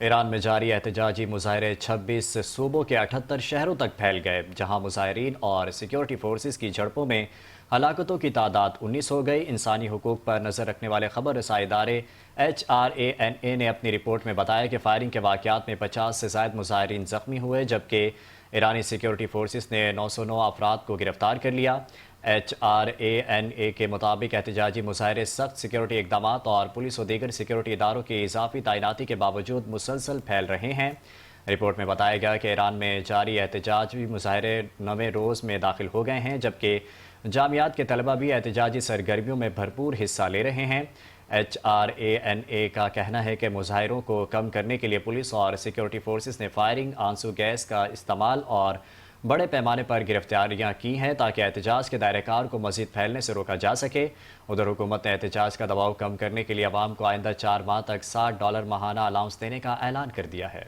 ایران میں جاری احتجاجی مظاہرے 26 صوبوں کے 78 شہروں تک پھیل گئے، جہاں مظاہرین اور سیکیورٹی فورسز کی جھڑپوں میں ہلاکتوں کی تعداد 19 ہو گئی۔ انسانی حقوق پر نظر رکھنے والے خبر رسائی ادارے HRANA نے اپنی رپورٹ میں بتایا کہ فائرنگ کے واقعات میں 50 سے زائد مظاہرین زخمی ہوئے، جبکہ ایرانی سیکیورٹی فورسز نے 909 افراد کو گرفتار کر لیا۔ HRANA کے مطابق احتجاجی مظاہرے سخت سیکیورٹی اقدامات اور پولیس و دیگر سیکیورٹی اداروں کی اضافی تعیناتی کے باوجود مسلسل پھیل رہے ہیں۔ رپورٹ میں بتایا گیا کہ ایران میں جاری احتجاجی مظاہرے 9ویں روز میں داخل ہو گئے ہیں، جبکہ جامعات کے طلبہ بھی احتجاجی سرگرمیوں میں بھرپور حصہ لے رہے ہیں۔ HRANA کا کہنا ہے کہ مظاہروں کو کم کرنے کے لیے پولیس اور سیکیورٹی فورسز نے فائرنگ، آنسو گیس کا استعمال اور بڑے پیمانے پر گرفتاریاں کی ہیں تاکہ احتجاج کے دائرہ کار کو مزید پھیلنے سے روکا جا سکے۔ ادھر حکومت نے احتجاج کا دباؤ کم کرنے کے لیے عوام کو آئندہ 4 ماہ تک $60 ماہانہ الاؤنس دینے کا اعلان کر دیا ہے۔